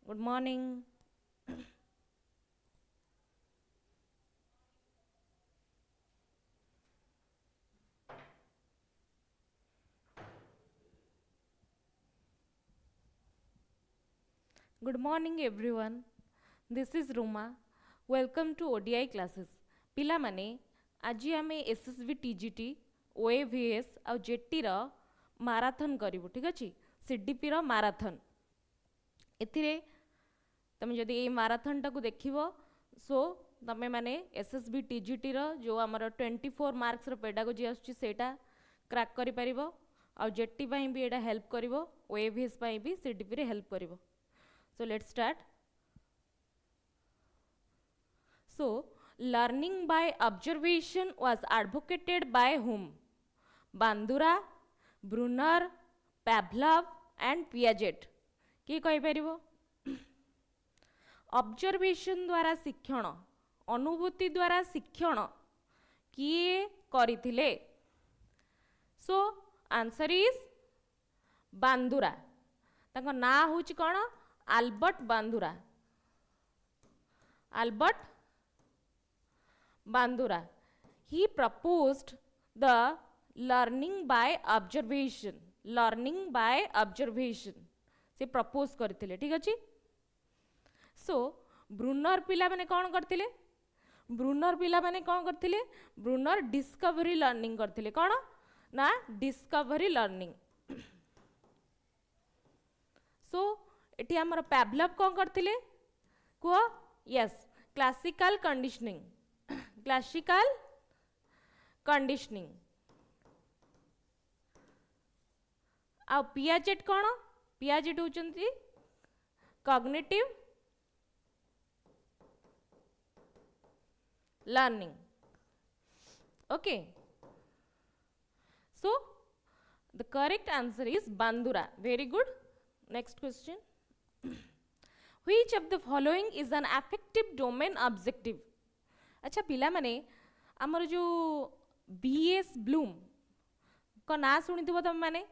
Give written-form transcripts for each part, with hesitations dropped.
Good morning. Good morning everyone. This is Ruma. Welcome to ODI classes. पिला माने आजी आमे SSB TGT OAVS आ jetty रा marathon करिवु ठीक अछि CDP रा माराथन एथिरे तमे जदि ए माराथन टाकू देखिवो सो तमे माने SSB TGT रा जो हमर 24 मार्क्स रो पेडागोजी आछी सेटा क्रैक करि परिबो आ जेटी पई भी एटा हेल्प करिवो OAVS पई भी CDP रे help करिवो. So let's start. So learning by observation was advocated by whom? Bandura, Brunner, Pavlov and Piaget. किए कहि परिबो? ऑब्जर्वेशन द्वारा शिक्षण अनुभूति द्वारा शिक्षण किए करिथिले? So answer is Bandura. ताको ना होची कोन? Albert Bandura. Albert Bandura. He proposed the learning by observation. Learning by observation. से propose करथिले ठीक अछि. So ब्रूनर पिला माने कोन करथिले? ब्रूनर पिला माने कोन करथिले? ब्रूनर डिस्कवरी लर्निंग करथिले. कोन ना डिस्कवरी लर्निंग. So एटी हमर पैवलव कोन करथिले को? Yes classical conditioning. Classical conditioning. आ पियाजेट कोन? पियाजेट होचंती cognitive learning. Okay so the correct answer is Bandura. Very good. Next question. Which of the following is an affective domain objective? अच्छा पिला माने हमर जो BS ब्लूम को ना सुनी थबो तम माने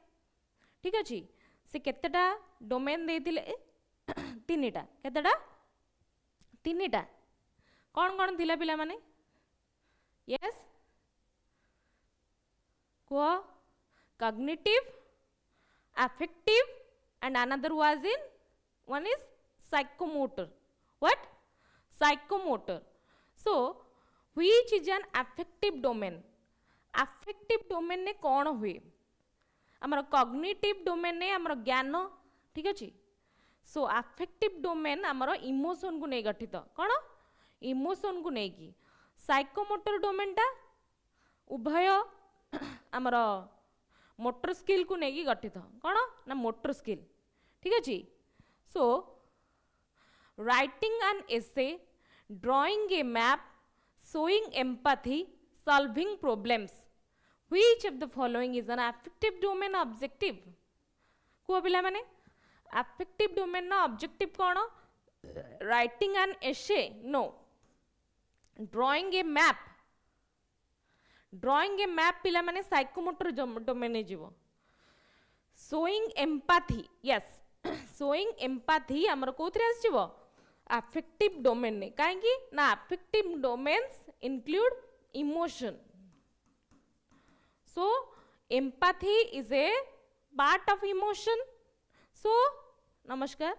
ठीक अछि से केतेटा डोमेन देथिले? तीनटा. केतेटा? तीनटा. कोन कोन थिला पिला माने? यस को cognitive, affective and another was in one is psychomotor. What? Psychomotor. So which is an affective domain? Affective domain ने कौन हुए? हमर cognitive domain ने हमर ज्ञान ठीक अछि. So affective domain हमर इमोशन को नै गठित. कोन? इमोशन को नै की. psychomotor domain टा उभय हमर मोटर स्किल को नै की गठित. कोन? ना मोटर स्किल ठीक अछि. So writing an essay, drawing a map, showing empathy, solving problems. Which of the following is an affective domain objective? को पिला माने affective domain ना objective cone? Writing an essay? No. Drawing a map. Drawing a map पिला माने psychomotor domain ने जीवो. Showing empathy. Yes. Showing empathy हमर कोथरे आसीबो? Affective domain ने. काहेकि ना affective domains include emotion. So empathy is a part of emotion. So namaskar.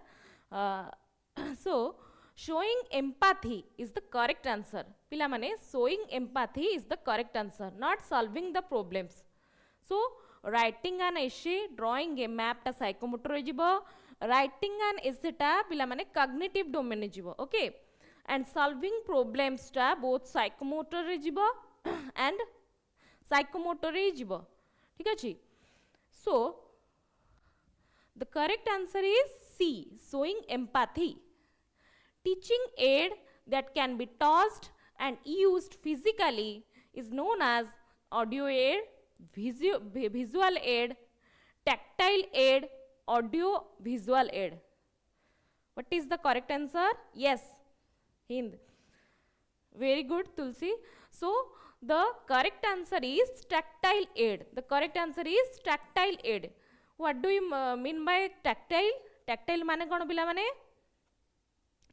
So showing empathy is the correct answer. पिला माने showing empathy is the correct answer, not solving the problems. So writing an essay, drawing a map टा psychomotor रे जीवो. Writing an essay टा पिला माने cognitive domain रे जीवो. Okay. And solving problems टा both psychomotor रे जीवो and psychomotor रे जीवो. ठीक अछि. So the correct answer is C, showing empathy. Teaching aid that can be tossed and used physically is known as audio aid, visual aid, tactile aid, audio visual aid. What is the correct answer? Yes, Hind. Very good, Tulsi. So the correct answer is tactile aid. The correct answer is tactile aid. What do you mean by tactile? Tactile माने कौन पिला माने?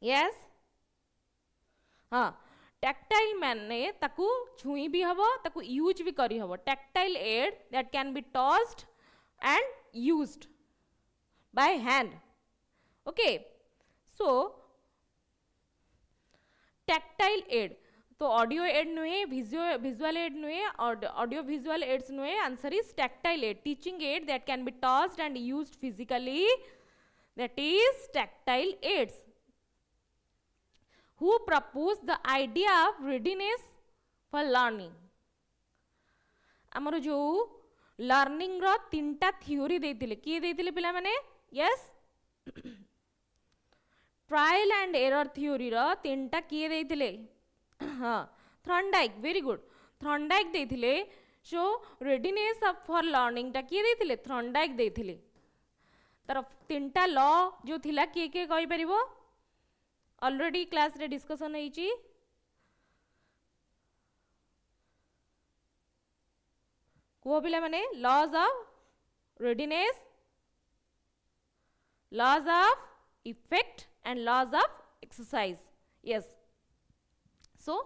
Yes हाँ tactile माने ताकू छुई भी हबो ताकू यूज भी करी हबो tactile aid that can be tossed and used by hand okay so tactile aid तो ऑडियो एड नुहे विजुअल एड नुहे ऑडियो विजुअल एड्स नुहे answer is tactile aid teaching aid that can be tossed and used physically that is tactile aids who proposed the idea of readiness for learning हमरो जो learning रो तीनटा theory देथिले किए देथिले पिला माने yes trial and error theory रो तीनटा किए देथिले हां थॉर्नडाइक वेरी गुड थॉर्नडाइक देथिले so readiness of for learning टा किए देथिले थॉर्नडाइक देथिले तर तीनटा लॉ जो थिला किए के कहि परिबो ऑलरेडी क्लास रे डिस्कशन होईची को पिला माने laws of readiness laws of effect and laws of exercise yes so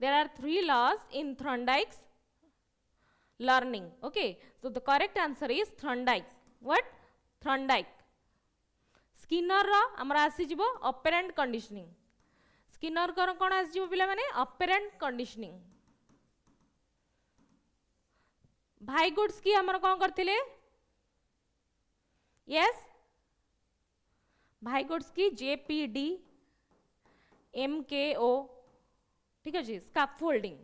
there are 3 laws in Thorndike's learning okay so the correct answer is Thorndike what Thorndike Skinner आमर आसीजिव operant conditioning Skinner कौन आसीजिव पिला माने operant conditioning भाईगुड्स आमर कौन करथिले yes भाईगुड्स की JPD एमकेओ ठीक अच्छे स्काफोल्डिंग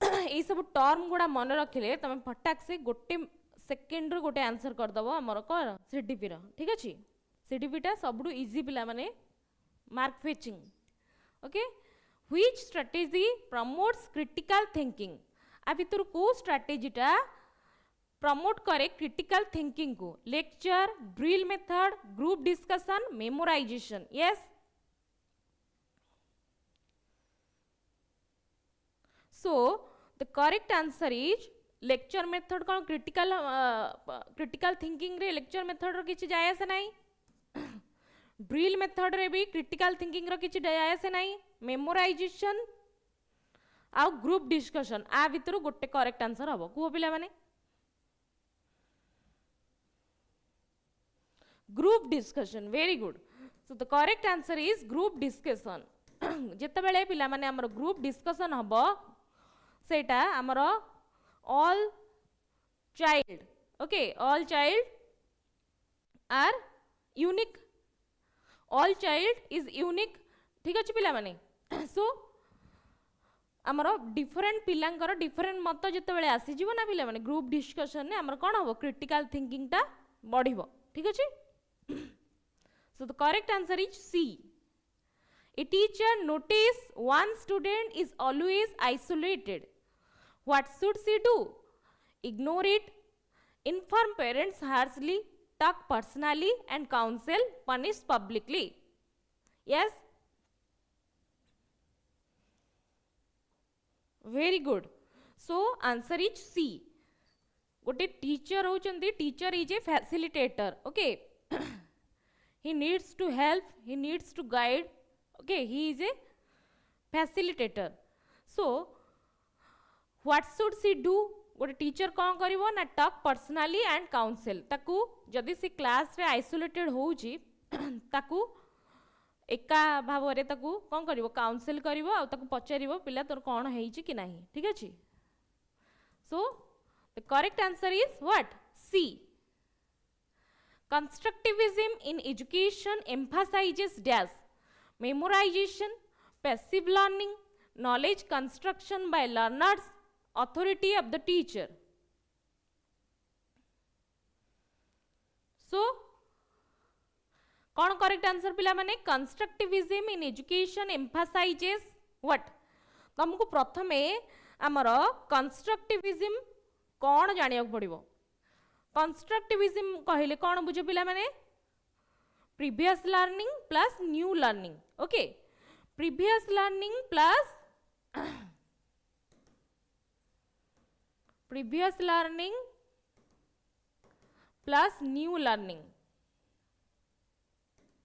ये सब टर्म गुड़ा मन रखिले तमें फटाक से गोटे सेकेंड गोटे आंसर करदब आमर कौन सीडीपी ठीक अच्छे सीडीपीटा सबुठ इजी पिला माने mark fetching okay which strategy promotes critical thinking आ भितर को स्ट्रेटेजीटा प्रमोट करे क्रिटिकल थिंकिंग को lecture drill method group discussion memorization yes so the correct answer is lecture method कौन क्रिटिकल थिंकिंग रे लेक्चर मेथड रो किछि जाय आसे नाही ड्रिल मेथड रे भी क्रिटिकल थिंकिंग रो किछि जाय आसे नाही मेमोराइजेशन आ ग्रुप डिस्कशन आ भितर गोटे करेक्ट आंसर हबो को पिला माने group discussion very good so the correct answer is group discussion जेते बेले पिला माने हमर ग्रुप डिस्कशन हबो सेटा हमर all child okay all child are unique all child is unique ठीक अच्छे पिला माने सो आमर डिफरेंट पिलांकर डिफरेंट मत जिते बेले आसी जीवो ना पिला माने ग्रुप डिस्कशन ने आमर कोन हबो क्रिटिकल थिंकिंग टा बढ़िबो ठीक अच्छे so the correct answer is C a teacher notice one student is always isolated what should she do ignore it inform parents harshly talk personally and counsel punish publicly yes very good so answer is C gote teacher hochandi teacher is a facilitator okay he needs to help he needs to guide okay he is a facilitator so what should she do गोटे teacher कौन करिवो ना talk personally and council ताकू जदि से class रे isolated होउची ताकू एका भाव रे ताकू कौन करिवो काउंसिल करिवो आ ताकू पचारिवो पिला तोर कोन हेइची कि नाही ठीक अछि so the correct answer is what C constructivism in education emphasizes dash memorization passive learning knowledge construction by learners authority of the teacher so कौन करेक्ट आंसर पिला माने constructivism in education emphasizes what तुमको प्रथमे आमर constructivism कौन जानिया पड़िबो constructivism कहले कौन बुझो पिला माने previous learning plus new learning okay previous learning plus previous learning plus new learning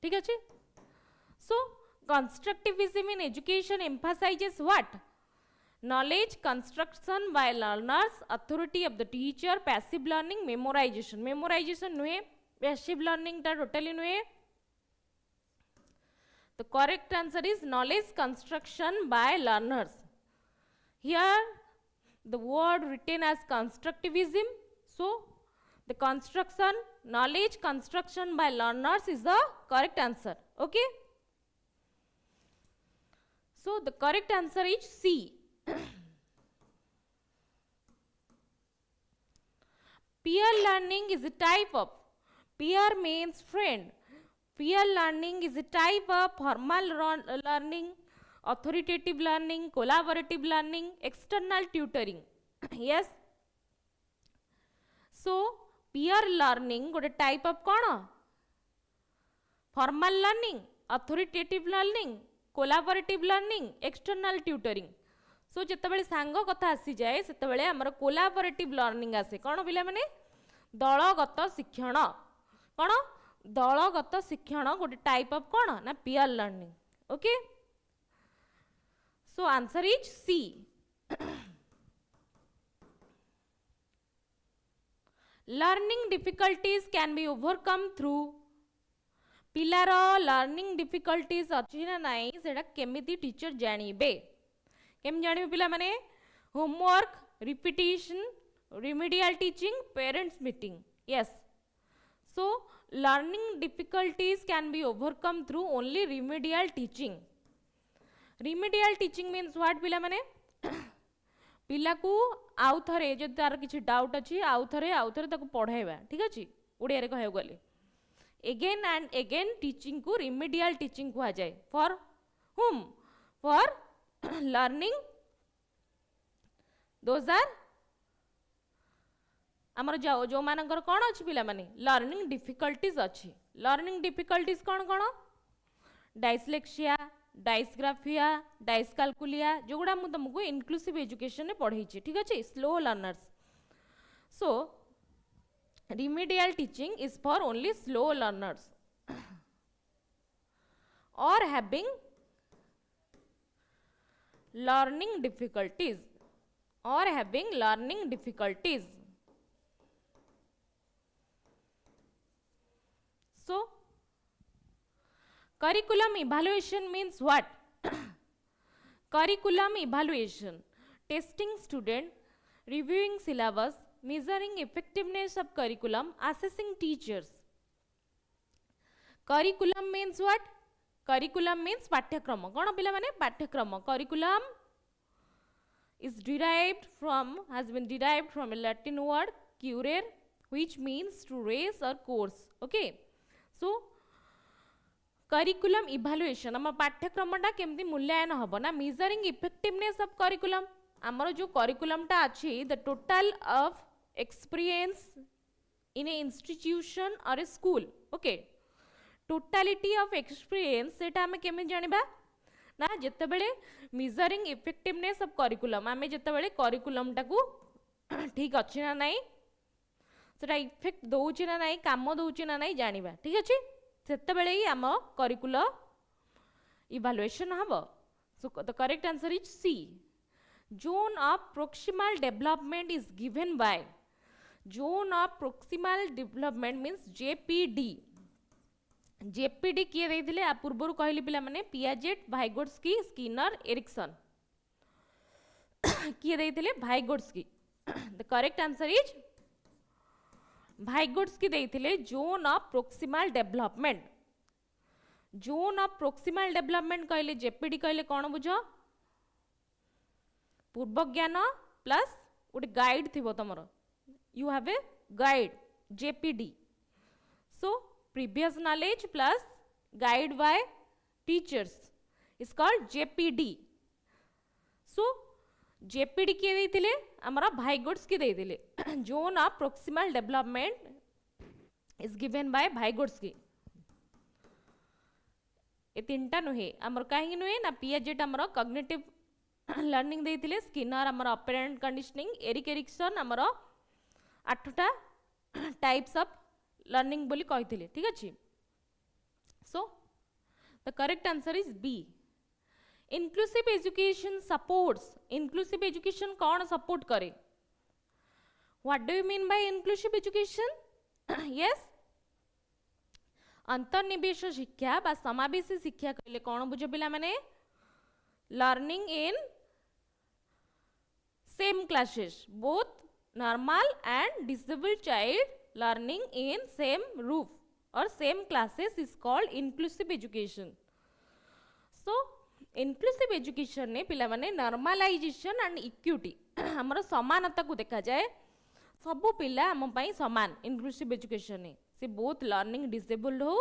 ठीक अच्छे. So constructivism in education emphasizes what? Knowledge construction by learners, authority of the teacher, passive learning, memorization. Memorization नुहे, passive learning टा totally नुहे. The correct answer is knowledge construction by learners. Here the word written as constructivism. So the construction, knowledge construction by learners is the correct answer. Okay. So the correct answer is C. Peer learning is a type of, peer means friend. Peer learning is a type of formal learning, authoritative learning, collaborative learning, external tutoring. Yes. So peer learning गोटे type of कौन? Formal learning, authoritative learning, collaborative learning, external tutoring. सो जितेबाला सांग कथा आसी जाए सेतेबाला हमर collaborative learning आसे कौन पिला माने दलगत शिक्षण कौन दलगत शिक्षण गोटे टाइप ऑफ कौन ना peer learning. Okay. So answer is C. Learning difficulties can be overcome through पिलार लर्निंग डिफिकल्टीज अच्छी ना नाई सेटा केमिति टीचर जानिबे केम जानिबे पिला माने homework repetition remedial teaching parents meeting. Yes. So learning difficulties can be overcome through only remedial teaching. Remedial teaching means what पिला माने पिला को आउ थरे जे तार किछि डाउट अछि आउ थरे ताको पढाइबा ठीक अछि ओडिया रे कहय गले again and again teaching को remedial teaching कुहा जाय. For whom? For learning those are आमर जाओ जो मानकर कौन अच्छी पिला माने लर्निंग डिफिकल्टीज अच्छी. लर्निंग डिफिकल्टीज कौन कौन डायस्लेक्सिया डायस्ग्राफिया डायस्काल्कुलिया जो गुड़ा मु तुमको इनक्लूसिव एजुकेशन में पढ़ाई ठीक अच्छे slow learners. So remedial teaching is for only slow learners और हैविंग लर्निंग डिफिकल्टीज और having learning difficulties. So, curriculum evaluation means what? Curriculum evaluation, testing student, reviewing syllabus, measuring effectiveness of curriculum, assessing teachers. Curriculum means what? Curriculum means पाठ्यक्रम. कौन पिला माने पाठ्यक्रम. Curriculum is derived from, has been derived from a Latin word currere, which means to raise or course. Okay. So curriculum evaluation आम पाठ्यक्रमटा केमती मूल्यांकन हम ना मेजरिंग इफेक्टिवनेस ऑफ करिकुलम आमर जो करिकुलमटा अच्छी the total of experience in a institution or a school. Okay. Totality of experience सेटा हमें केमे जानिबा ना जेतेबेले मेजरिंग इफेक्टिवनेस ऑफ करिकुलम आमे जेतेबेले करिकुलमटा को ठीक अछि ना नाही सेटा इफेक्ट दौची ना नहीं काम दौची ना नहीं जानिबा ठीक अच्छे सेतेबेले ही आम करिकुलर इवैल्यूएशन हबो. So the correct answer is C. Zone of proximal development is given by zone of proximal development means ZPD. ZPD किए देथिले आ पूर्वरु कहली पिला माने पियाजेट भाइगोट्स्की स्किनर एरिक्सन किए देथिले Vygotsky. The correct answer is Vygotsky देथिले zone of proximal development. Zone of proximal development कहले ZPD कहले कौन बुझ पूर्व ज्ञान प्लस गोटे गाइड थी तुमर you have a guide ZPD. So previous knowledge plus guide by teachers is called ZPD. So ZPD किए देथिले हमरा भाइगोट्स्की देथिले. Zone of proximal development is given by Vygotsky. ए तीनटा नुहे हमर काहे नुहे ना पियाजेट हमर कॉग्निटिव लर्निंग देथिले स्किनर हमर ऑपरेंट कंडीशनिंग एरिक्सन हमर 8टा टाइप्स ऑफ लर्निंग बोली कहिथिले ठीक अछि. सो The correct answer is B. Inclusive education supports. Inclusive education कौन support करे? What do you mean by inclusive education? Yes. अंतर्निवेश शिक्षा बा समावेशी शिक्षा कहले कौन बुझे पिला माने? Learning in same classes, both normal and disabled child learning in same roof or same classes is called inclusive education. So inclusive education ने पिला माने normalization and equity हमर समानता को देखा जाए सबु पिला हम पई समान inclusive education ने से both learning disabled हो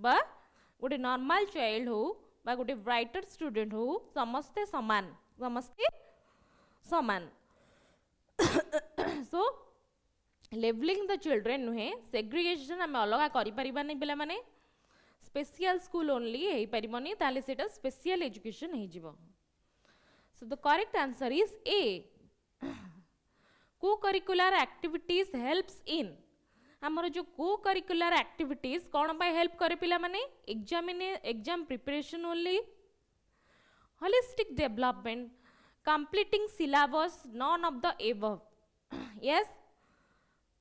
बा गोटे normal child हो बा गोटे brighter student हो समस्ते समान so leveling the children नुहे segregation हमें अलगा करि परिबा नै पिला माने special school only हेई परिबनी ताले सेटा special education हेई जिवो. So the correct answer is A. Co-curricular activities helps in हमर जो co-curricular activities कौन पाए help करे पिला माने exam preparation only, holistic development, completing syllabus, none of the above. Yes,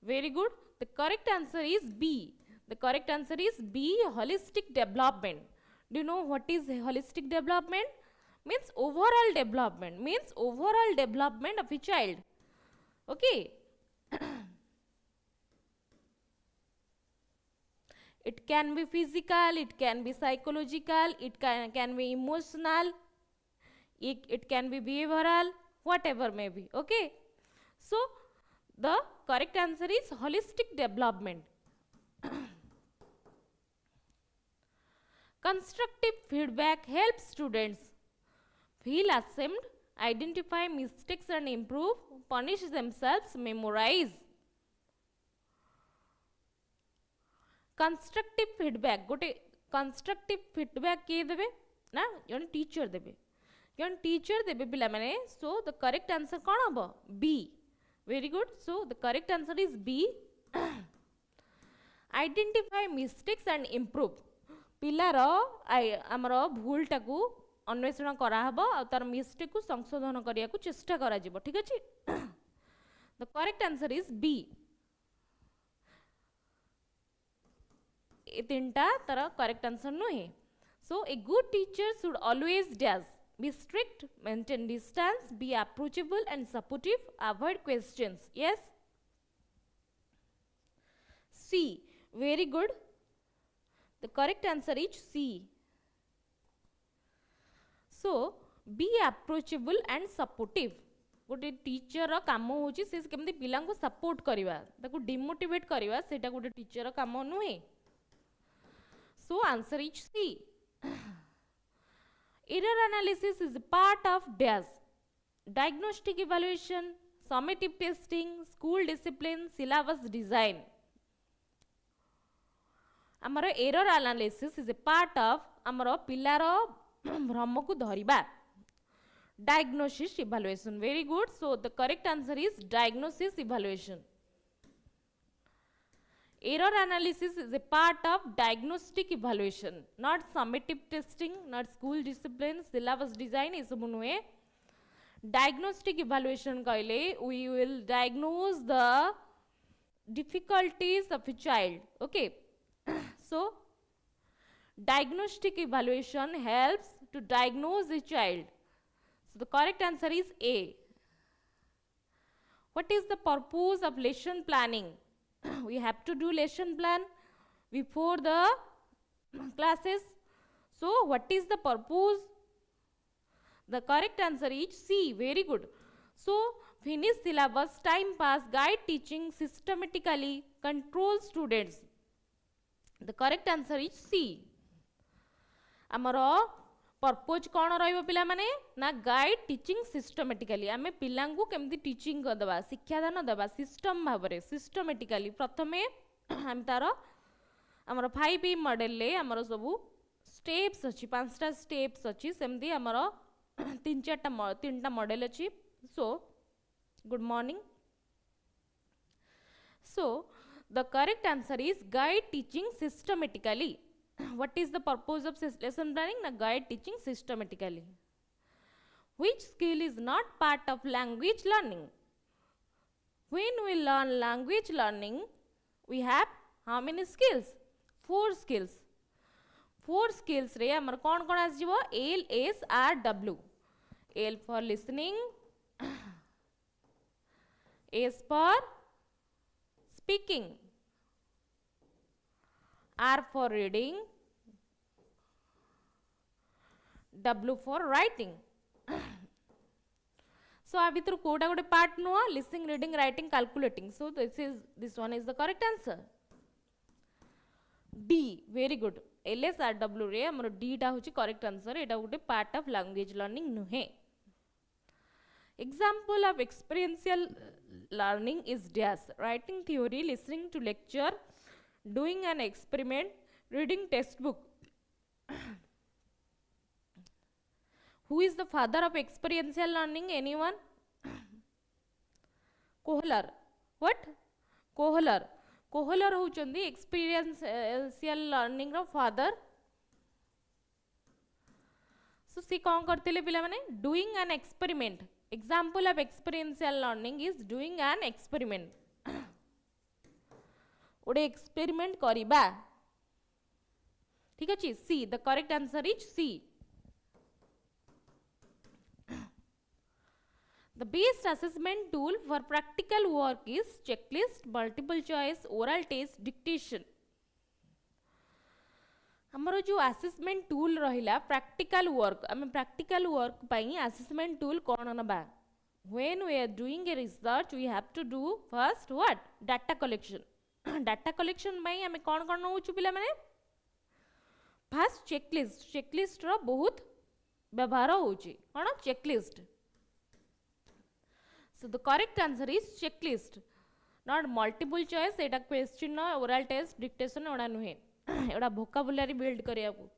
very good. The correct answer is B. The correct answer is B, holistic development. Do you know what is holistic development? Means overall development. Means overall development of a child. Okay. It can be physical, it can be psychological, it can be emotional, it can be behavioral, whatever may be. Okay. So, the correct answer is holistic development. Constructive feedback helps students feel ashamed, identify mistakes and improve, punish themselves, memorize. Constructive feedback, गोटे constructive feedback किए देबे ना जन teacher देबे पिला माने. So the correct answer कौन हबो? B. Very good. So the correct answer is B. Identify mistakes and improve. पिलार आमर भूल टाकू अन्वेषण करा हबो आ तार मिस्टेक को संशोधन करिया को चेष्टा करा जिवो. ठीक अछि? The correct answer is B. ए तीनटा तार correct answer नुहे. So a good teacher should always dash. Be strict, maintain distance, be approachable and supportive, avoid questions. Yes? C. Very good. The correct answer is C. So, be approachable and supportive. गोटे teacher रो काम होची से केमती पिला को support करवा ताको demotivate करवा सेटा गोटे टीचर रो काम नुहे. So answer is C. Error analysis is a part of dash. Diagnostic evaluation, summative testing, school discipline, syllabus design. आमर error analysis is a part of आमर पिलार भ्रम को धरिबा. Diagnosis evaluation. Very good. So the correct answer is diagnosis evaluation. Error analysis is a part of diagnostic evaluation, not summative testing, not school discipline, syllabus design is नुहे. Diagnostic evaluation कहले we will diagnose the difficulties of a child. Okay. So diagnostic evaluation helps to diagnose a child. So the correct answer is A. What is the purpose of lesson planning? We have to do lesson plan before the classes. So what is the purpose? The correct answer is C. Very good. So finish syllabus, time pass, guide teaching systematically, control students. The correct answer is C. आमर purpose कौन रहा माने ना guide teaching systematically आमे पिलांगु केमती teaching कर दबा शिक्षादान दबा सिस्टम भाबरे सिस्टमेटिकली प्रथमे हम तार आमर 5E मॉडल ले आमर सबु स्टेप्स अछि 5टा स्टेप्स अछि सेमती आमर 3टा मॉडल अछि. So good morning. So the correct answer is guide teaching systematically. what is the purpose of lesson planning? Na guide teaching systematically. Which skill is not part of language learning? When we learn language learning, we have how many skills? 4 skills. 4 skills रे हमर कौन कौन आस जीवो? L, S, R, W. L for listening, S for speaking, R for reading, W for writing. So आ भितर कोटा गोटे part नुआ listening, reading, writing, calculating. So this one is the correct answer. D, very good. LSRW रे हमर D टा होची correct answer. एटा गोटे part of language learning नुहे. Example of experiential learning is dash: writing theory, listening to lecture, doing an experiment, reading textbook. Who is the father of experiential learning? Anyone? Kohler. What? Kohler. Kohler होचंदी experiential learning row father. So सी कौन करते ले पिला माने? Doing an experiment. Example of experiential learning is doing an experiment. ओडे experiment करिबा. ठीक अछि? C. The correct answer is C. The best assessment tool for practical work is checklist, multiple choice, oral test, dictation. हमरो जो assessment tool रहिला practical work, I mean practical work pi assessment tool कौन नबा? When we are doing a research, we have to do first what? Data collection. Data collection पाई हमें कौन कौन नौ चुपिला मने? First checklist. Checklist रो बहुत व्यवहार होची. कौन checklist? So the correct answer is checklist, not multiple choice. Etah question ना oral test, dictation Voda नुहे. एटा vocabulary build करिया को.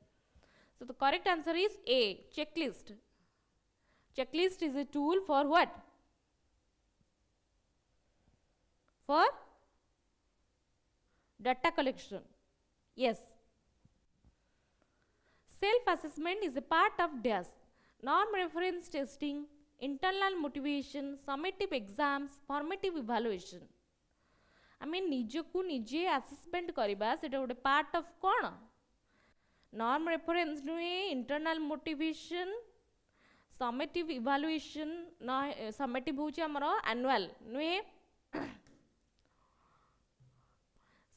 So the correct answer is A, checklist. Checklist is a tool for what? For data collection. Yes. Self-assessment is a part of dash: norm reference testing, internal motivation, summative exams, formative evaluation. I mean निजकु निजे assessment करिबा सेटा गोटे part of cone? Norm reference नुहे, internal motivation, summative evaluation. ना summative होची हमरो annual नुहे.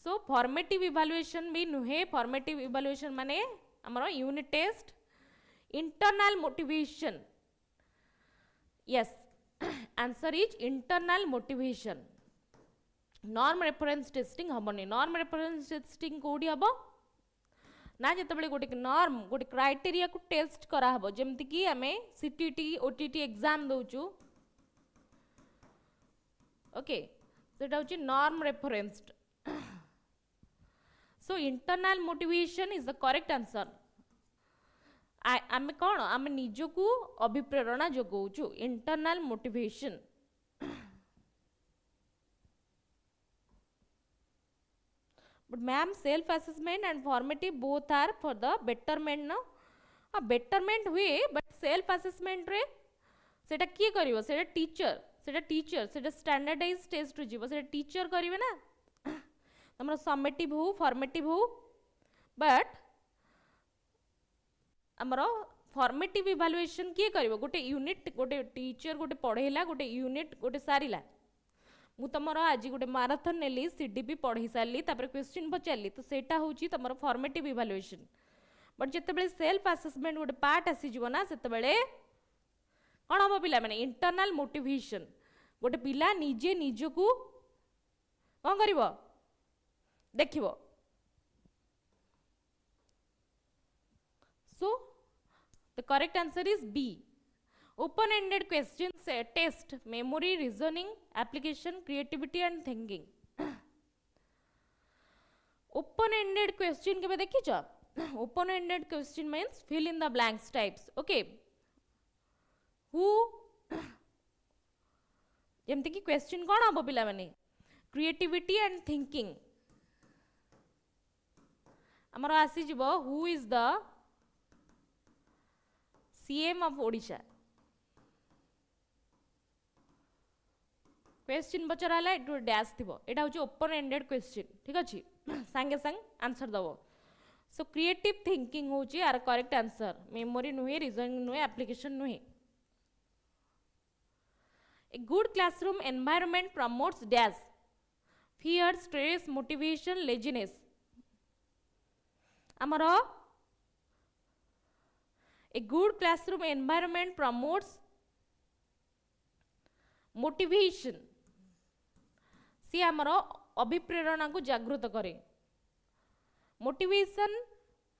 So formative evaluation भी नुहे. Formative evaluation माने हमरो unit test, internal motivation. Yes, answer is internal motivation. Norm reference testing हमने. Norm reference testing कोडी हबो ना जेतबेले गोटे norm गोटे criteria को test करा हबो जेमति कि हमें CTT OTT exam दोचु. Okay, सेटा होची norm referenced. So internal motivation is the correct answer. आमे कौन आमे निजकु अभिप्रेरणा जोगौचु, internal motivation. But ma'am, self assessment and formative both are for the betterment no? A betterment way, but self assessment रे सेटा किए करिवो? सेटा teacher सेटा standardized test रो जीवो सेटा teacher करिवे ना. हमरो summative हो formative हो, but हमरो formative evaluation किए करिवो? गोटे यूनिट गोटे टीचर गोटे पढ़ेला गोटे यूनिट गोटे सारिला. मु तमरो आज गोटे माराथन नेली सीडीपी पढ़ी सारली तापर क्वेश्चन पचारली तो सेटा होची तमरो formative evaluation. बट जेतेबेले सेल्फ असेसमेंट गोटे पार्ट आसी जीवो ना सेतेबेले कोन हबो पिला माने इंटरनल मोटिवेशन. गोटे पिला निजे निजकु कोन करिवो देखिवो. So the correct answer is B. Open-ended questions test memory, reasoning, application, creativity and thinking. Open-ended question केबे देखिछ? Open-ended question means fill in the blanks types. Okay. Who जेमति कि question कोन हबो पिला माने? Creativity and thinking. आमर आसी जीवो who is the CM of Odisha question पचराला एटू डैश थिबो एटा होची ओपन एंडेड क्वेश्चन ठीक अछि संगे संग आंसर दबो सो क्रिएटिव थिंकिंग होची आर करेक्ट आंसर मेमोरी नुहे रीजनिंग नुहे एप्लीकेशन नुहे a good classroom environment promotes dash fear stress motivation laziness amaro a good classroom environment promotes motivation C amaro अभिप्रेरणा को जागृत करे motivation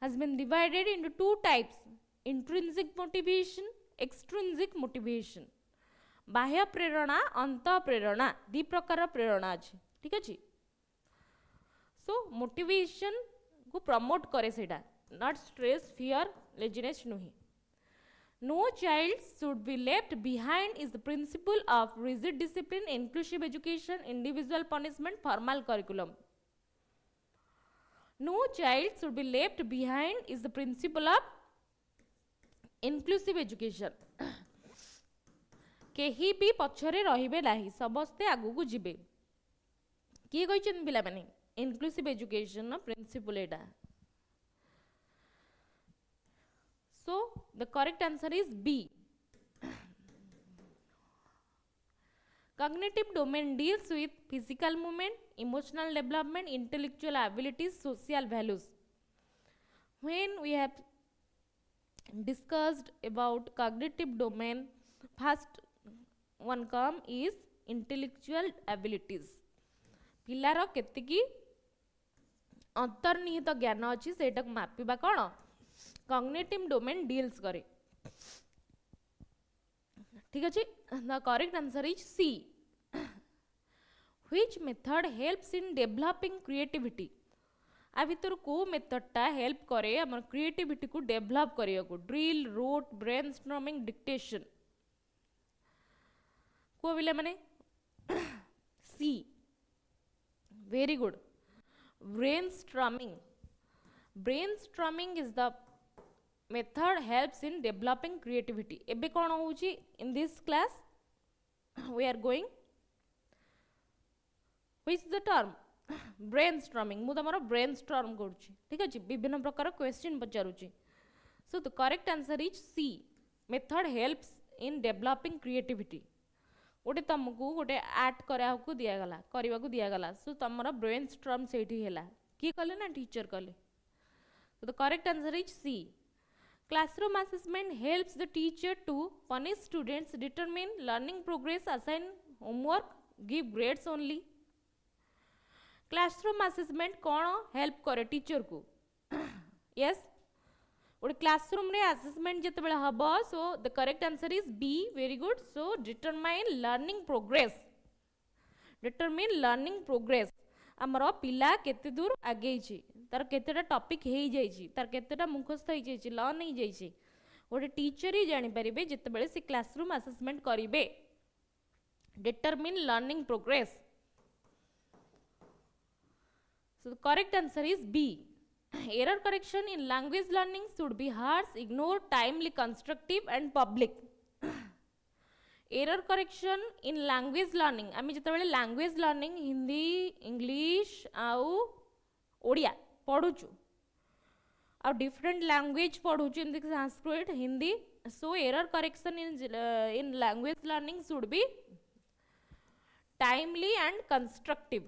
has been divided into two types intrinsic motivation extrinsic motivation बाह्य प्रेरणा अंत प्रेरणा दी प्रकार प्रेरणा अछि ठीक अछि सो मोटिवेशन को प्रमोट करे सेटा नॉट स्ट्रेस फियर लेजीनेस नुही no child should be left behind is the principle of rigid discipline inclusive education individual punishment formal curriculum no child should be left behind is the principle of inclusive education केही भी पछरे रहिबे नाही समस्ते आगु को जिबे किए कहछन पिला माने इनक्लूसिव एजुकेशन प्रिंसिपल एटा so the correct answer is B cognitive domain deals with physical movement emotional development intellectual abilities social values when we have discussed about cognitive domain first one come is intellectual abilities पिलार केतिकी अंतर्निहित ज्ञान अच्छी सेटा मापिबा कौन cognitive domain deals करे ठीक अच्छे the correct answer is C which method helps in developing creativity आ भीतर को मेथडटा हेल्प करे हमर क्रिएटिविटी को डेवलप करिया को ड्रिल रूट ब्रेनस्टॉर्मिंग डिक्टेशन को बिले माने सी very good brainstorming is the method helps in developing creativity ebe kon hochi in this class we are going which is the term brainstorming mu tamara brainstorm କରୁଛି ठीक अछि विभिन्न प्रकार question पचारुछि so the correct answer is C method helps in developing creativity गोटे तुमको गोटे art को दिया गला करने को दिया गला सो तुम ब्रेनस्टॉर्म सेठी हैला किए कले ना टीचर कले so the correct answer is C classroom assessment helps the teacher to punish students determine learning progress assign homework give grades only classroom assessment कौन हेल्प करे टीचर को yes गोटे क्लासरूम रे असेसमेंट जते बेला हबो so the correct answer is be very good so determine learning progress हमरो पिला केते दूर आगे छी तार केतेटा टॉपिक हेई जाई छी तार केतेटा मुखस्थ हेई जाई छी लर्न हेई जाई छी गोटे टीचर ही जानि परिबे जते बेले से क्लासरूम असेसमेंट करिवे determine learning progress so the correct answer is B error correction in language learning should be harsh ignore timely constructive and public error correction in language learning आमी जते बेले language learning हिंदी इंग्लिश आउ ओडिया पढुचु आ different language पढुचु in Sanskrit Hindi so error correction in language learning should be timely and constructive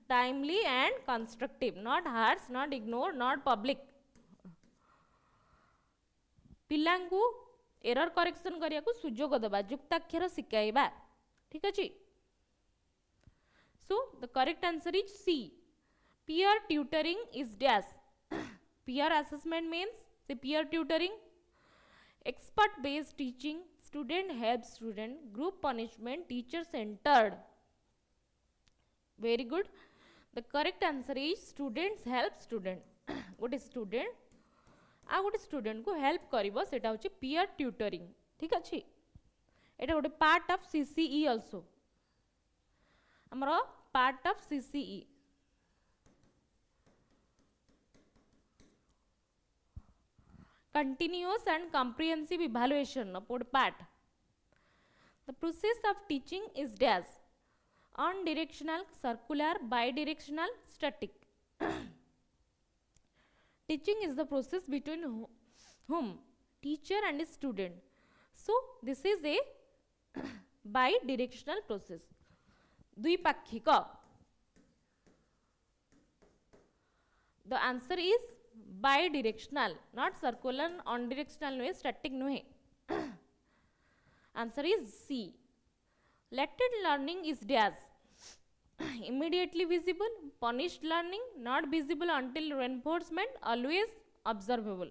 timely and constructive not harsh not ignore not public पिलांकु error correction करिया को सुजोग दबा युक्ताक्षर सिखाइबा ठीक अछि so the correct answer is C peer tutoring is dash peer assessment means the peer tutoring expert based teaching student helps student group punishment teacher centered very good the correct answer is students help student गोटे student आ गोटे student को help करिवो सेटा होची peer tutoring ठीक अछि एटा गोटे part of CCE also हमरो part of CCE continuous and comprehensive evaluation part. The process of teaching is dash on directional, circular, bidirectional, static. Teaching is the process between whom teacher and student. So this is a bidirectional process. द्विपाक्षिक. The answer is bidirectional, not circular, on directional नुहे, static नुहे. Answer is C. Latent learning is dash immediately visible, punished learning not visible until reinforcement, always observable.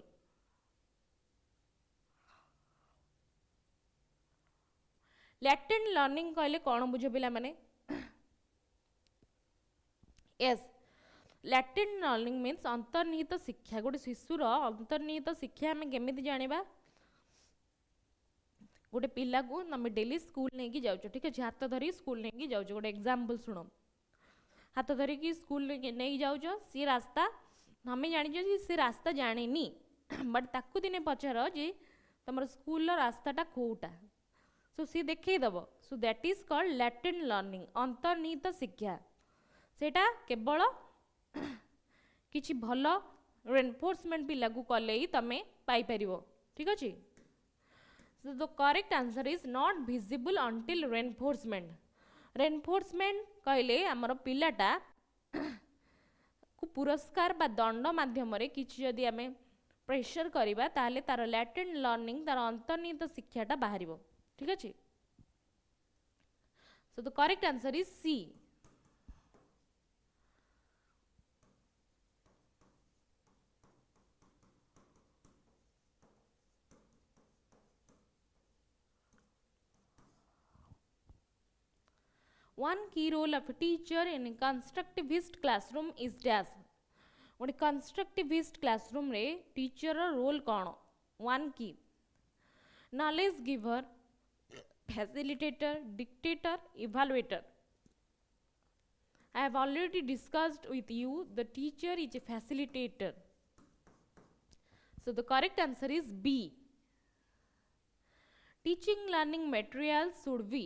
Latent learning कहले कौन बुझे पिला माने? Yes, latent learning means अंतर्निहित शिक्षा. गोटे शिशुर अंतर्निहित शिक्षा हमें केमिति जानिबा? गोटे पिला को तुम डेली स्कूल नहीं कि जाओ, ठीक है, हाथ धरी स्कूल नहीं कि जाओ. गोटे एग्जांपल सुनो, हाथ धरी कि स्कूल नहीं जाओ, सी रास्ता हमें जानी सी रास्ता जानी, बट ताकू दिने पचार जे तुम स्कूल रास्ताटा कोटा, सो सी देखईदेव. So that is called latent learning, अंतर्निहित शिक्षा. सेटा केवल किछि भल रेनफोर्समेंट पिला को कले ही तमे पाई परिवो, ठीक अछि. So the correct answer is not visible until reinforcement. Reinforcement कहले हमर पिलाटा को पुरस्कार बा दंड माध्यम रे किछि जदि हमें प्रेशर करिबा ताले तार लैटेंट लर्निंग, तार अंतर्निहित शिक्षाटा बाहरिबो, ठीक अछि. So the correct answer is C. One key role of a teacher in a constructivist classroom is dash. One constructivist classroom रे teacher role कौन? One key. Knowledge giver, facilitator, dictator, evaluator. I have already discussed with you the teacher is a facilitator. So the correct answer is B. Teaching learning materials should be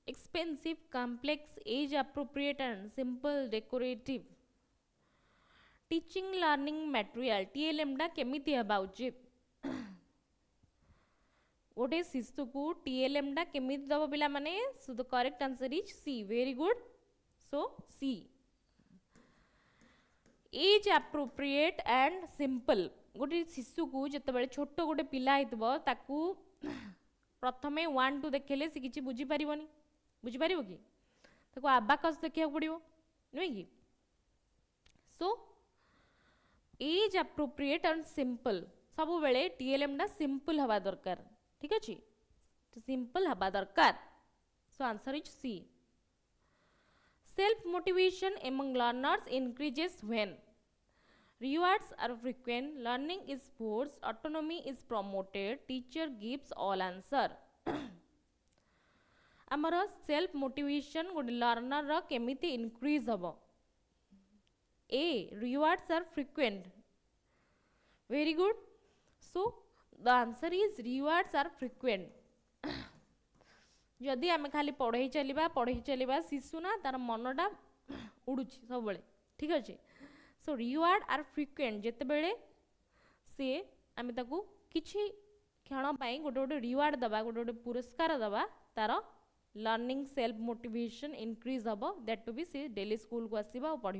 expensive, complex, age appropriate and simple, decorative. Teaching learning material TLM डा केमिति हेबा उचित? गोटे शिशु को TLM डा केमिति दबो पिला माने? So the correct answer is C. Very good. So C. Age appropriate and simple. गोटे शिशु को जतबेले छोट गोटे पिला हितबो ताकू प्रथमे 1 2 देखेले से किछि बुझी परिबोनी, बुझी पारिबो कि? ताको अबाकस देखिया पड़िबो नुहे कि? So age appropriate and simple सब बेले टीएलएम डा सिंपल हवा दरकार, ठीक अछि? सिंपल हवा दरकार. So answer is C. Self motivation among learners increases when rewards are frequent, learning is forced, autonomy is promoted, teacher gives all answer. आमर सेल्फ मोटिवेशन गोटे लर्नर रा केमिति इंक्रीज हबो? ए rewards are frequent. Very good. So the answer is rewards are frequent. जदि आमे खाली पढ़ाई चलिबा शिशु ना तार मनटा उडुची सब बेले, ठीक अछि? सो रिवार्ड आर फ्रीक्वेंट जेते बेले से आमे ताकू किछि क्षण पाई गोटे गोटे रिवार्ड दबा, गोटे गोटे पुरस्कार दबा, तार लर्निंग सेल्फ मोटिवेशन इंक्रीज हम. That to be C daily school को आसवा और पढ़.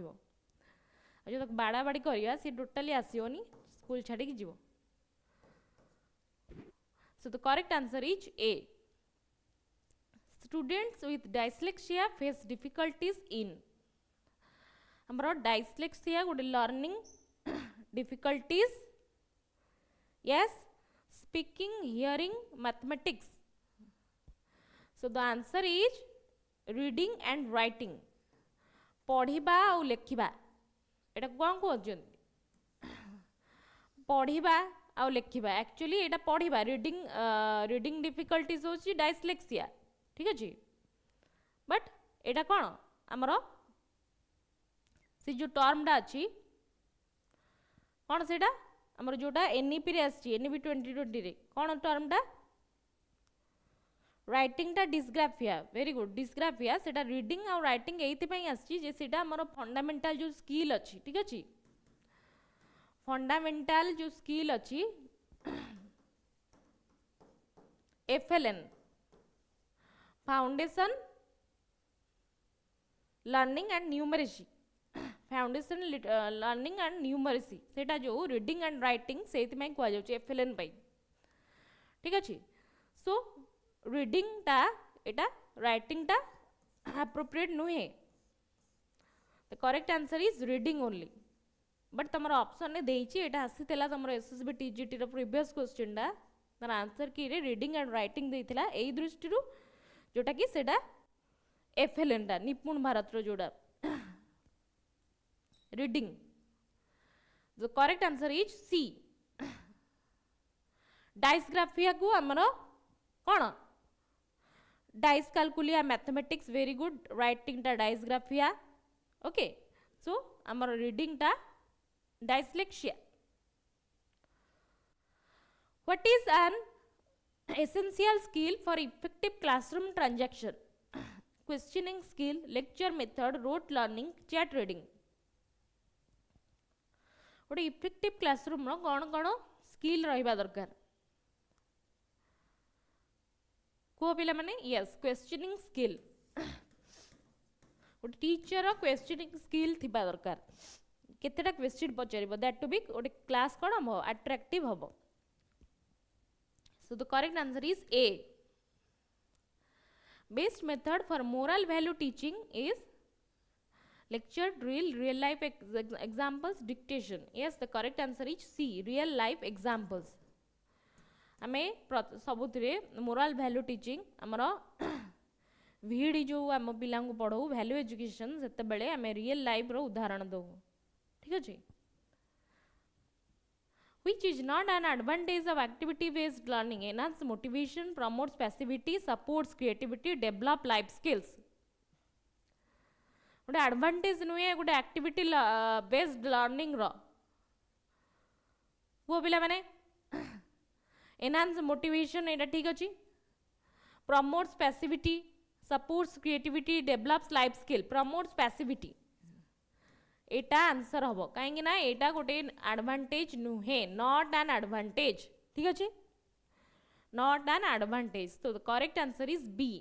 जो बाड़ा बाड़ी करवा सी टोटाली आसोनी, स्कूल छाड़ी जीव. So the correct answer is A. Students with dyslexia face difficulties in. हमर डायस्लेक्सिया गोटे learning difficulties. Yes, speaking, hearing, mathematics. So the answer is reading and writing. पढ़िबा और लेखिबा एटा कोन कहजन? पढ़िबा और लेखिबा. एक्चुअली एटा पढ़िबा, रीडिंग डिफिकल्टीज होची डायस्लेक्सिया, ठीक अछि? बट एटा कोन हमरो से जो टर्म डा अछि कोन सेटा आमर जोटा एनईपी रे आछि एनईपी 2020 रे कोन टर्मटा राइटिंग टा डिस्ग्राफिया वेरी गुड डिस्ग्राफिया सेटा रीडिंग और राइटिंग एइति पई आछि जे सेटा हमर फंडामेंटल जो स्किल अछि ठीक अछि फंडामेंटल जो स्किल अछि FLN foundation learning and numeracy foundation learning and numeracy सेटा जो रीडिंग एंड राइटिंग सेति में कुआ जाउछ एफएलएन पई ठीक अछि सो रीडिंग टा एटा राइटिंग टा एप्रोप्रिएट नुहे the correct answer is reading only but तमर ऑप्शन ने देइछि एटा आसीतेला तमर एसएसबी टीजीटी रो प्रीवियस क्वेश्चन डा तर आंसर की रे रीडिंग एंड राइटिंग देइथिला एई दृष्टि रु जोटा कि सेटा एफएलएन डा निपुण भारत रो जोडा reading the correct answer is C dysgraphia को हमरो कोन dyscalculia mathematics very good writing टा डाइसग्राफिया ओके सो हमर रीडिंग टा dyslexia what is an essential skill for effective classroom transaction questioning skill lecture method rote learning chat reading गोटे effective classroom रो कोन कोन स्किल रहिबा दरकार को पिला माने यस क्वेश्चनिंग स्किल गोटे टीचर क्वेश्चनिंग स्किल थिबा दरकार केतेटा क्वेश्चन पचारिबो दैट टू बी गोटे क्लास कोन हो अट्रैक्टिव हबो so the correct answer is A best method for moral value teaching is lecture drill real life examples dictation yes the correct answer is c real life examples आमे सबुतरे moral value teaching हमरो VD जो हम पिला को पढौ value education सेते बेले आमे real life रो उदाहरण दो ठीक अछि which is not an advantage of activity based learning enhance motivation promotes passivity supports creativity develop life skills गोटे एडवांटेज नुहे गोटे एक्टिविटी बेस्ड लर्निंग रो वो पिला माने एनहांस मोटिवेशन एटा ठीक अछि promotes passivity supports creativity develops life skill promotes passivity एटा answer हबो काहेकि ना एटा गोटे एडवांटेज नुहे नॉट एन एडवांटेज ठीक अछि नॉट एन एडवांटेज तो the correct answer is B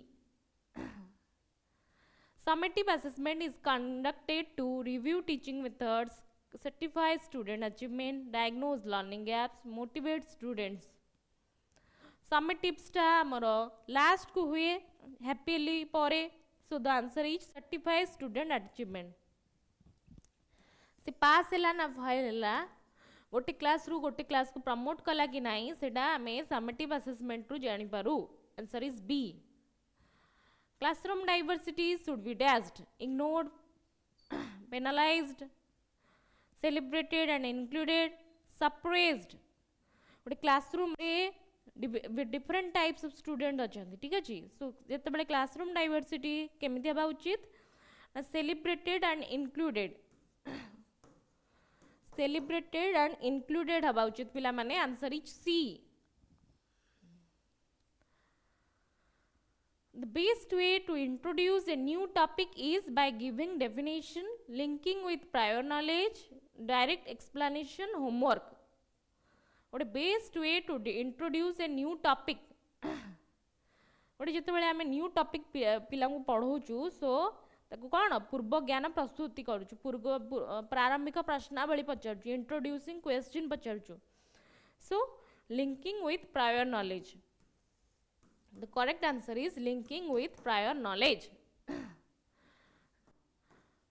Summative assessment is conducted to review teaching methods, certify student achievement, diagnose learning gaps, motivate students. Summative sta amaro last ku हुए happily pore so the answer is certify student achievement. से पास हैला ना file हैला गोटे class रू गोटे class को promote कला कि नाही सेटा हमें समेटिव असेसमेंट रू जानि पारू answer is B classroom diversity should be dashed ignored penalized celebrated and included suppressed गोटे क्लासरूम रे डिफरेंट टाइप्स ऑफ स्टूडेंट अछंती ठीक अछि सो जते बेले क्लासरूम डाइवर्सिटी केमिति हबा उचित सेलिब्रेटेड एंड इंक्लूडेड हबा उचित पिला माने answer is C The best way to introduce a new topic is by giving definition, linking with prior knowledge, direct explanation, homework. What a best way to introduce a new topic. What is जते बेले हमें new topic पिला को पढौछु सो ताको कोन पूर्व ज्ञान प्रस्तुति करूछु पूर्व प्रारंभिक प्रश्नावली पचारछु इंट्रोड्यूसिंग क्वेश्चन पचारछु so linking with prior knowledge. The correct answer is linking with prior knowledge.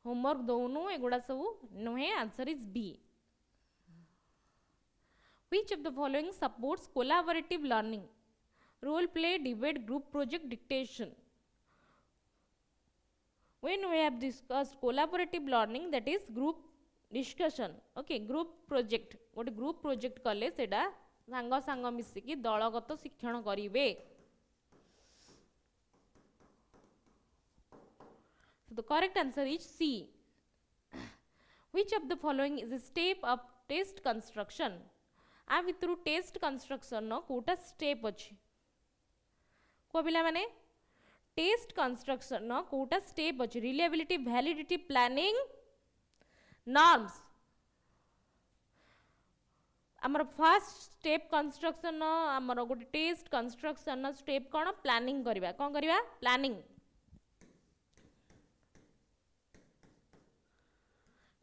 Homework दोनों एगुड़ा सब नुहे answer is B Which of the following supports collaborative learning? Role play, debate, group project, dictation. When we have discussed collaborative learning, that is group discussion. Okay, group project. What group project कले सेटा सांग सांग मिसिकी दलगत शिक्षण करिवे. So the correct answer is C. Which of the following is a step of test construction? आ भितर test construction नो कोटा स्टेप अछि को पिला माने टेस्ट कंस्ट्रक्शन नो कोटा स्टेप अछि रिलायबिलिटी वैलिडिटी प्लानिंग नॉर्म्स आमर फर्स्ट स्टेप कंस्ट्रक्शन आमर गोटे टेस्ट कंस्ट्रक्शन स्टेप कौन प्लानिंग करवा कौन करवा प्लानिंग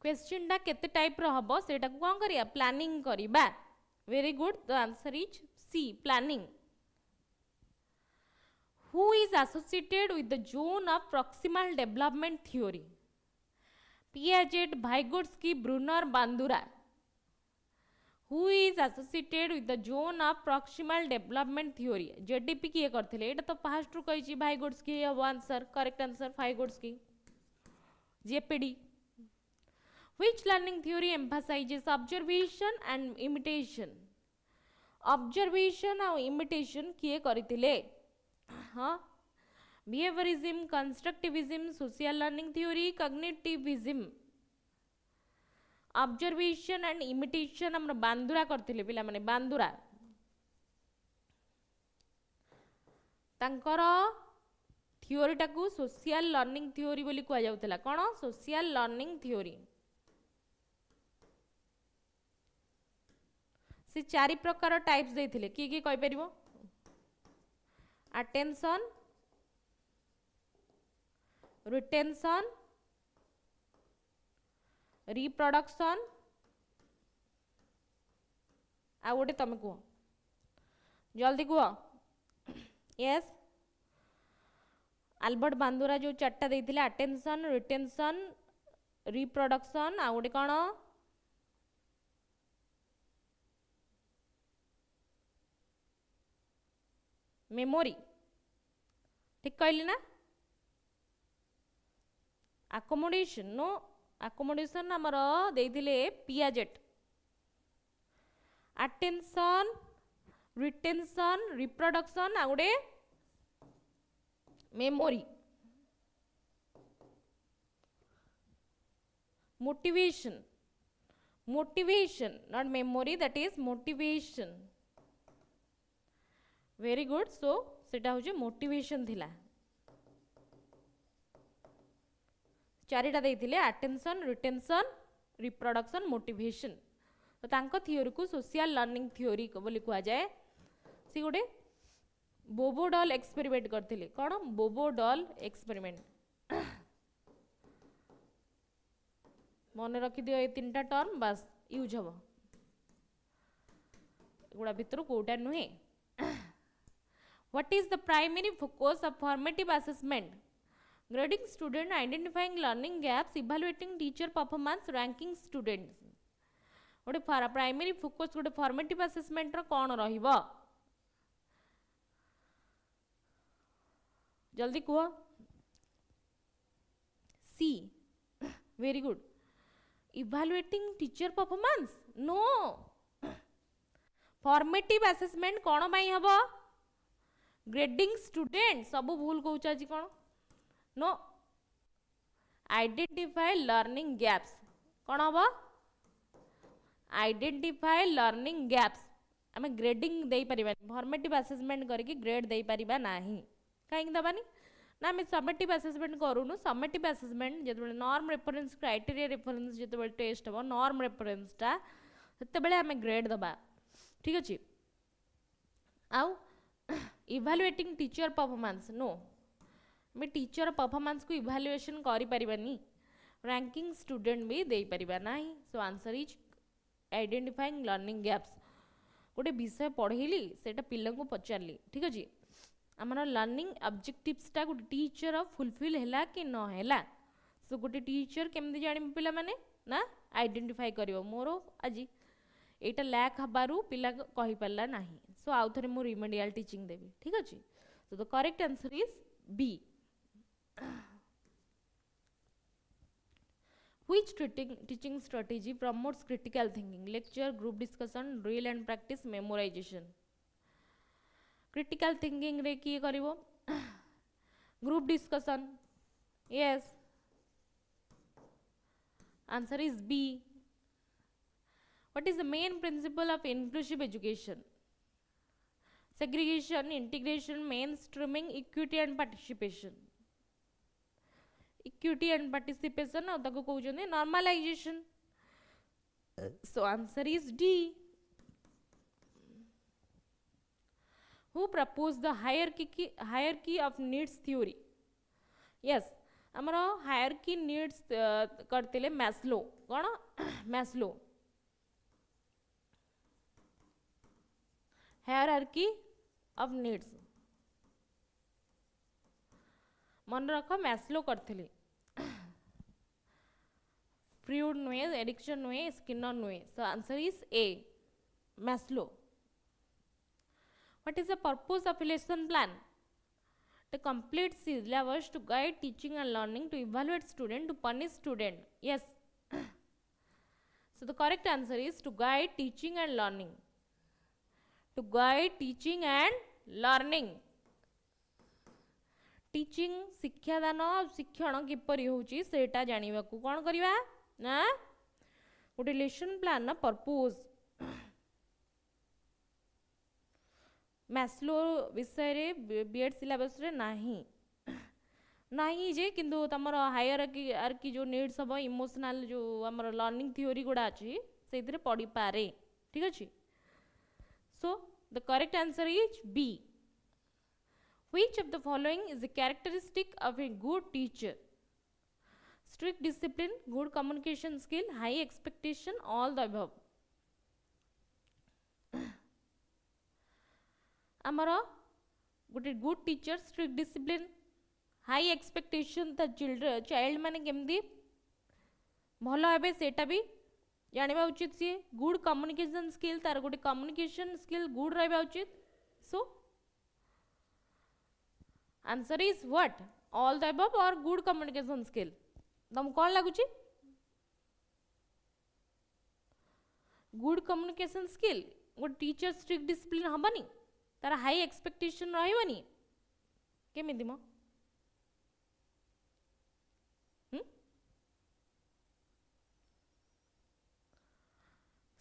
क्वेश्चन टा केते टाइप रो हबो सेटा को कौन करिया प्लानिंग करवा very good the answer is C planning who is associated with the zone of proximal development theory Piaget Vygotsky Brunner Bandura who is associated with the zone of proximal development theory JDP किए करथिले एटा तो fast रु कहिछि Vygotsky हबो answer correct answer Vygotsky JPD which learning theory emphasizes observation and imitation observation और imitation किए करथिले हाँ behaviourism constructivism social learning theory cognitivism observation and imitation हमर बांदुरा करथिले पिला माने बांदुरा तांकर थ्योरी टाकू सोशल लर्निंग थ्योरी बोली कुआ जाउतला कोन सोशल लर्निंग थ्योरी से चारि प्रकार टाइप्स देथिले की कहि परिबो attention retention reproduction आ गोटे तमे कुह जल्दी कुह यस आल्बर्ट बांदुरा जो चार्टा देथिले attention retention reproduction आ गोटे कोन मेमोरी ठीक कहली ना अकोमोडेशन नो अकोमोडेशन आमर देथिले पियाजेट अटेंशन रिटेंशन रिप्रोडक्शन आ गोटे memory motivation motivation not memory that is motivation very good सो सेटा होजे मोटिवेशन थिला चारिटा देथिले अटेंशन रिटेंशन रिप्रोडक्शन मोटिवेशन तो तांको थ्योरी को सोशल लर्निंग थ्योरी बोली कुआ जाए सी गोटे बोबोडल एक्सपेरिमेंट करथिले कोन बोबोडल एक्सपेरिमेंट मन रखि दियो ए तीनटा टर्म बस यूज हबो गुडा भितर कोटा नुहे What is the primary focus of formative assessment? Grading student, identifying learning gaps, evaluating teacher performance, ranking students. गोटे प्राइमरी फोकस गोटे फॉर्मेटिव असेसमेंट रो कोन रहिबो जल्दी कुह C very good evaluating teacher performance no formative assessment कोन बाई हबो ग्रेडिंग स्टूडेंट सब भूल कहूचा जी कौन नो आइडेंटिफाई लर्निंग गैप्स कौन हम आइडेंटिफाई लर्निंग गैप्स आम ग्रेडिंग दे पारिबा फॉर्मेटिव असेसमेंट करके ग्रेड दे पारिबा नाही कहीं दबानी ना आम समेटिव असेसमेंट करूनु समेटिव असेसमेंट जो नॉर्म रेफरेंस क्राइटेरिया रेफरेंस जो टेस्ट हम नॉर्म रेफरेंसटा से आम ग्रेड दबा ठीक अच्छे आउ इवैल्यूएटिंग टीचर परफॉर्मेंस नो मैं टीचर परफॉर्मेंस को इवैल्यूएशन करि परिबानी रैंकिंग स्टूडेंट भी दे परिबा नाही सो answer is identifying learning gaps गोटे विषय पढ़ेली सेटा पिला को पचारली ठीक अच्छे आमर लर्निंग ऑब्जेक्टिव्सटा गोटे टीचर फुलफिल हैला कि न हैला सो गोटे टीचर केमती जानी पिला माने ना आइडेंटिफाई करिवो मोर आज एटा लैक हबारु पिला कहि परला नाही सो आउ थरे मो रिमेडियल टीचिंग देबी ठीक अछि so the correct answer is B which teaching strategy promotes critical thinking lecture group discussion drill and practice memorization critical thinking रे की करिवो group discussion yes answer is B What is the main principle of inclusive education? Segregation, integration, mainstreaming, equity and participation. Equity and participation और ताको कहउछन्ते normalization. So answer is D. Who proposed the hierarchy of needs theory? Yes, amaro hierarchy needs करतिले Maslow. Cone Maslow. Hierarchy of needs. मन रख Maslow करथिले. Freud नुए, Erikson नुए, Skinner नुए. So answer is A. Maslow. What is the purpose of a lesson plan? To complete syllabus, to guide teaching and learning, to evaluate student, to punish student. Yes. So the correct answer is to guide teaching and learning. To guide teaching and learning. Teaching शिक्षादान शिक्षण किपरि होउची सेटा जानिबा को कोन करिवा ना गोटे lesson plan ना purpose Maslow विषय रे BEd syllabus रे नाही जे किंतु तमर हायरार्की जो नीड्स हबो इमोशनल जो हमर लर्निंग थ्योरी गुडा अछि सेतिरे पढि पारे ठीक अछि so the correct answer is B Which of the following is a characteristic of a good teacher? Strict discipline, good communication skill, high expectation, all the above. Amara, good teacher, strict discipline, high expectation, the child mane kemdi bhalo habe seta bi janiba uchit sie good communication skill tar gote communication skill good rahba uchit so answer is what all the above or good communication skill तम कौन लगुची good communication skill good teacher strict discipline हबनी तारा high expectation रहबनी केमिति म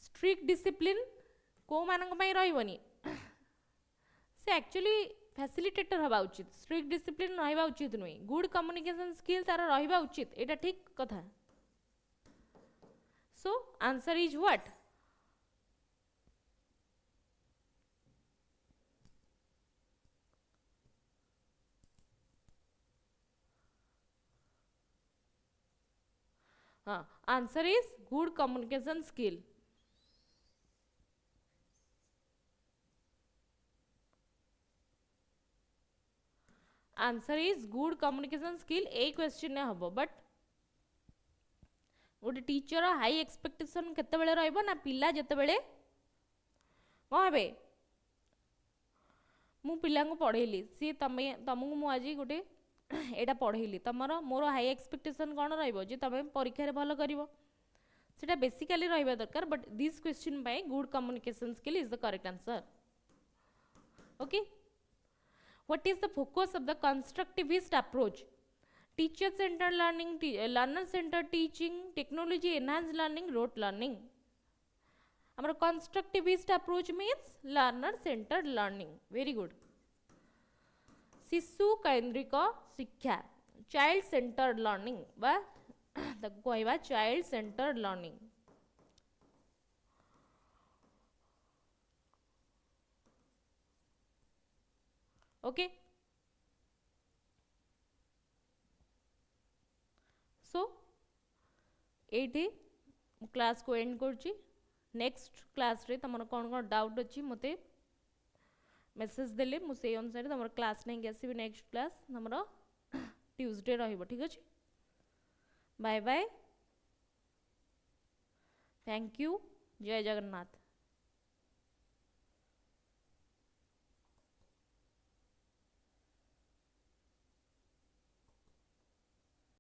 strict discipline को मानक पई रहबनी से actually facilitator हवा उचित स्ट्रिक्ट डिसिप्लिन रहबा उचित नुई गुड कम्युनिकेशन स्किल तार रहबा उचित एटा ठीक कथा सो आंसर इज व्हाट हाँ answer is good communication skill answer is good communication skill A question ने हबो बट गोटे टीचर हाई एक्सपेक्टेशन केते बेले रहइबो ना पिला जते बेले को हेबे मु पिला को पढेली सी तमको मु आज गोटे एटा पढेली तमरो मोर हाई एक्सपेक्टेशन कोन रहइबो जे तमे परीक्षा रे भलो करिवो सेटा बेसिकली रहइबा दरकार but this question by good communication skill is the correct answer okay What is the focus of the constructivist approach? Teacher-centered learning, learner-centered teaching, technology-enhanced learning, rote learning. Our constructivist approach means learner-centered learning. Very good. शिशु केन्द्रिक शिक्षा child-centered learning बा तक कहवा child-centered learning. Okay so एठी class को and करची next class रे तमर कोन कोन डाउट अछि मते मेसेज देले मु से अनुसार तमर क्लास नै गेसिबी नेक्स्ट क्लास हमर ट्यूसडे रहइबो ठीक अछि बाय बाय थैंक यू जय जगन्नाथ।